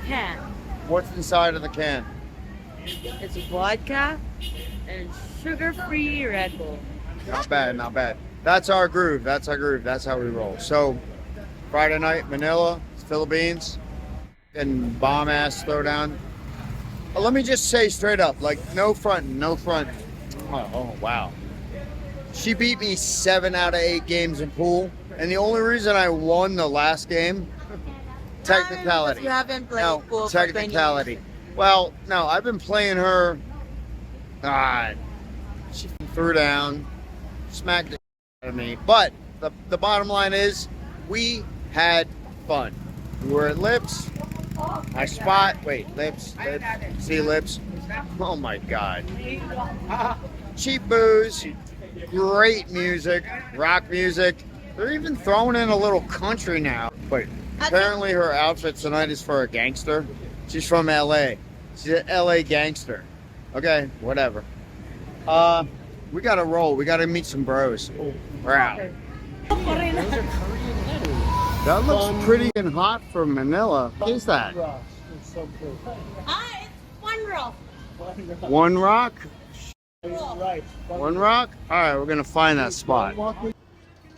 can. What's inside of the can? It's vodka and sugar-free Red Bull. Not bad, not bad. That's our groove. That's our groove. That's how we roll. So, Friday night, Manila, Philippines, and bomb-ass throwdown. Let me just say straight up, like, no front, no front. Oh, wow. She beat me 7 out of 8 games in pool, and the only reason I won the last game, technicality. You haven't played No, pool for 20 technicality. years. Well, no, I've been playing her. She threw down, smacked the out of me. But the bottom line is, we had fun. We were at Lips. I spot. Wait, Lips. See Lips. Oh my God. Cheap booze, great music, rock music. They're even throwing in a little country now. Wait, apparently her outfit tonight is for a gangster. She's from LA. She's an LA gangster. Okay, whatever. We gotta roll. We gotta meet some bros. We're out. That looks pretty and hot for Manila. What is that? It's one roll. One rock? One rock? Alright, we're gonna find that spot.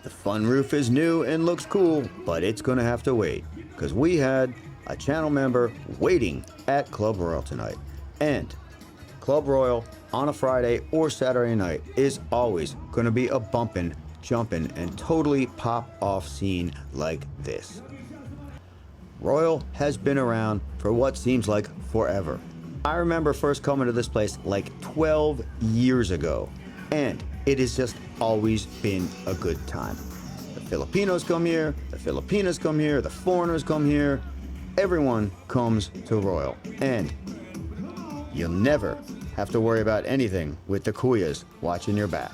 The fun roof is new and looks cool, but it's gonna have to wait, because we had a channel member waiting at Club Royal tonight. And Club Royal on a Friday or Saturday night is always gonna be a bumpin', jumpin', and totally pop off scene like this. Royal has been around for what seems like forever. I remember first coming to this place like 12 years ago, and it has just always been a good time. The Filipinos come here, the Filipinas come here, the foreigners come here. Everyone comes to Royal, and you'll never have to worry about anything with the kuyas watching your back.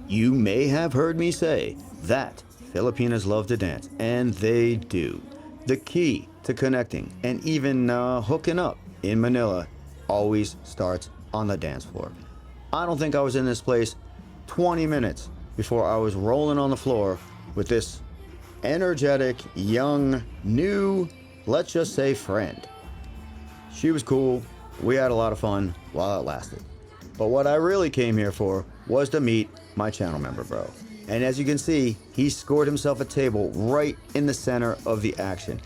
You may have heard me say that Filipinas love to dance, and they do. The key to connecting and even hooking up in Manila always starts on the dance floor. I don't think I was in this place 20 minutes before I was rolling on the floor with this energetic, young, new, let's just say friend. She was cool. We had a lot of fun while it lasted. But what I really came here for was to meet my channel member bro. And as you can see, he scored himself a table right in the center of the action.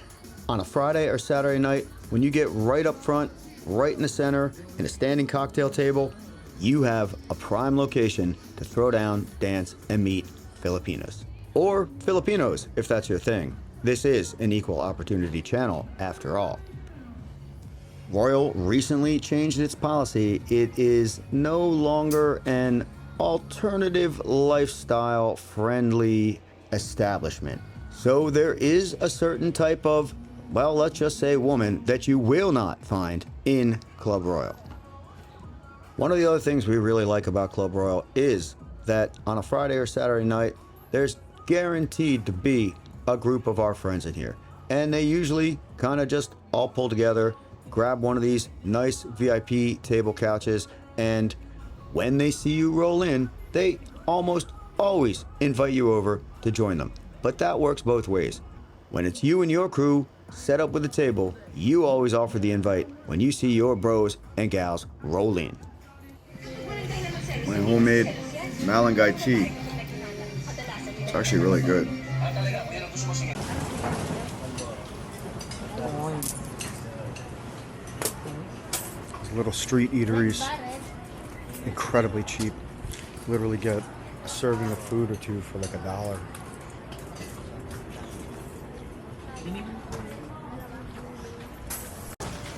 On a Friday or Saturday night, when you get right up front, right in the center, in a standing cocktail table, you have a prime location to throw down, dance, and meet Filipinas. Or Filipinos, if that's your thing. This is an equal opportunity channel, after all. Royal recently changed its policy. It is no longer an alternative lifestyle friendly establishment. So there is a certain type of, well, let's just say woman that you will not find in Club Royal. One of the other things we really like about Club Royal is that on a Friday or Saturday night, there's guaranteed to be a group of our friends in here. And they usually kind of just all pull together, grab one of these nice VIP table couches, and when they see you roll in, they almost always invite you over to join them. But that works both ways. When it's you and your crew set up with a table, you always offer the invite when you see your bros and gals roll in. My homemade Barangay tea. It's actually really good. These little street eateries, incredibly cheap. Literally get a serving of food or two for like $1.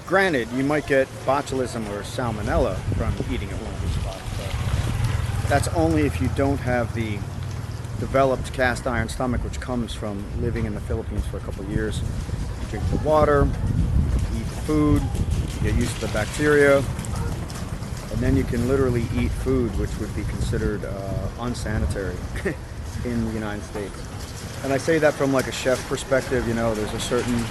Granted, you might get botulism or salmonella from eating at one of these spots, but that's only if you don't have the developed cast iron stomach, which comes from living in the Philippines for a couple of years. You drink the water, eat the food, you get used to the bacteria, and then you can literally eat food which would be considered unsanitary in the United States. And I say that from like a chef perspective. You know, there's a certain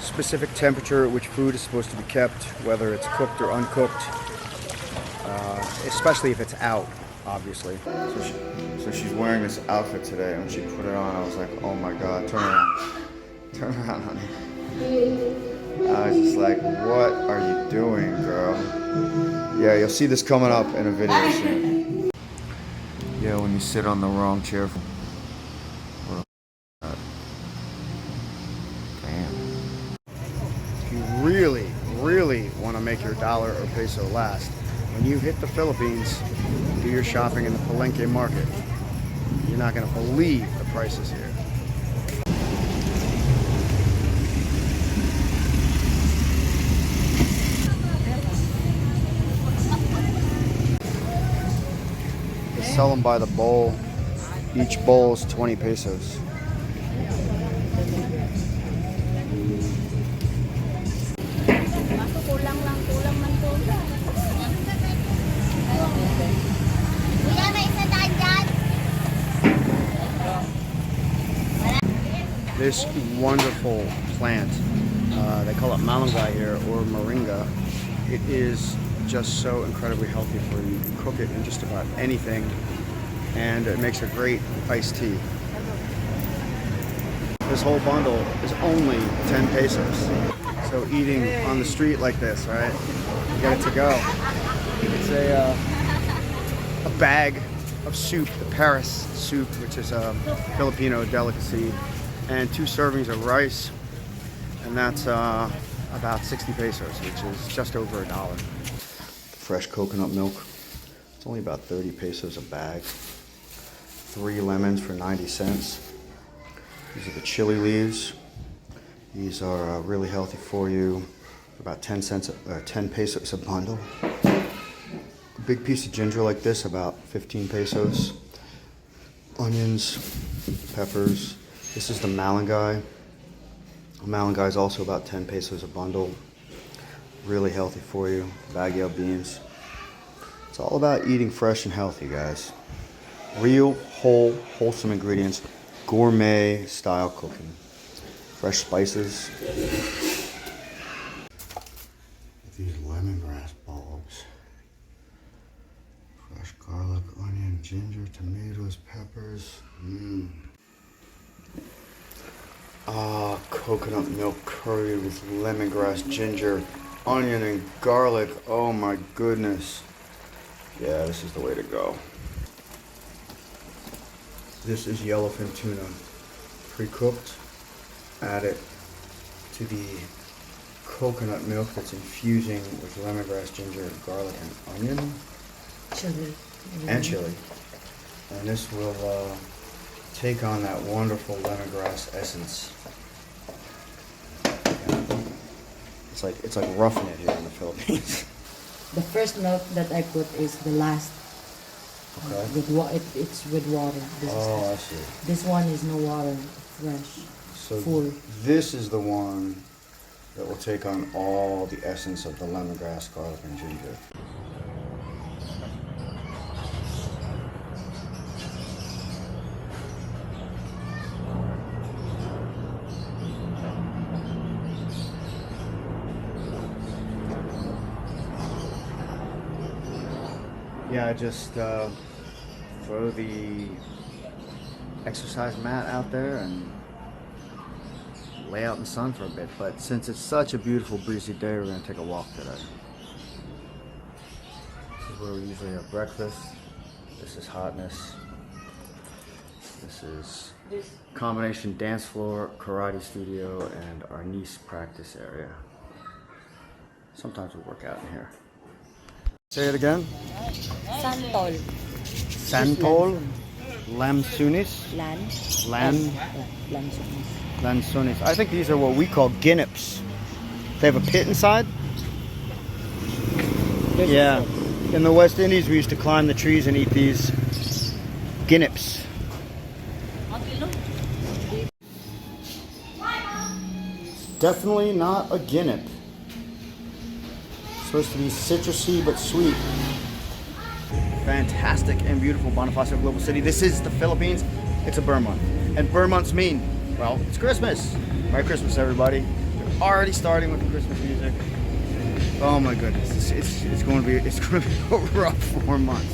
specific temperature at which food is supposed to be kept, whether it's cooked or uncooked, especially if it's out, obviously. So she's wearing this outfit today, and when she put it on, I was like, oh my God, turn around. Turn around, honey. I was just like, what are you doing, girl? Yeah, you'll see this coming up in a video soon. Yeah, when you sit on the wrong chair. Damn. If you really want to make your dollar or peso last, when you hit the Philippines, do your shopping in the Palenque market. You're not going to believe the prices here. They sell them by the bowl. Each bowl is 20 pesos. This wonderful plant, they call it malunggay here, or moringa. It is just so incredibly healthy for you. You can cook it in just about anything, and it makes a great iced tea. This whole bundle is only 10 pesos. So eating on the street like this, right? You get it to go. It's a bag of soup, the Paris soup, which is a Filipino delicacy, and 2 servings of rice, and that's about 60 pesos, which is just over $1. Fresh coconut milk. It's only about 30 pesos a bag. 3 lemons for 90 cents. These are the chili leaves. These are really healthy for you. About 10 pesos a bundle. A big piece of ginger like this, about 15 pesos. Onions, peppers. This is the malunggay. Malunggay is also about 10 pesos a bundle. Really healthy for you. Baguio beans. It's all about eating fresh and healthy, guys. Real, whole, wholesome ingredients. Gourmet style cooking. Fresh spices. These lemongrass bulbs. Fresh garlic, onion, ginger, tomatoes, peppers. Coconut milk curry with lemongrass, ginger, onion, and garlic. Oh my goodness. Yeah, this is the way to go. This is yellowfin tuna. Pre-cooked. Add it to the coconut milk that's infusing with lemongrass, ginger, garlic, and onion. Chili. And chili. And this will take on that wonderful lemongrass essence. It's like roughing it here in the Philippines. The first milk that I put is the last. Okay. It's with water. I see. This one is no water, fresh, So full. this is the one that will take on all the essence of the lemongrass, garlic, and ginger. Yeah, I just throw the exercise mat out there and lay out in the sun for a bit. But since it's such a beautiful breezy day, we're going to take a walk today. This is where we usually have breakfast. This is hotness. This is combination dance floor, karate studio, and our niece practice area. Sometimes we work out in here. Say it again. Santol. Santol, lamsunis, lansunis. I think these are what we call ginnips. They have a pit inside. Yeah. In the West Indies, we used to climb the trees and eat these ginnips. Definitely not a ginnip. Supposed to be citrusy but sweet. Fantastic and beautiful Bonifacio Global City. This is the Philippines. It's a burn month. And burn months mean, well, it's Christmas. Merry Christmas, everybody. We're already starting with the Christmas music. Oh my goodness. It's going to be a rough 4 months.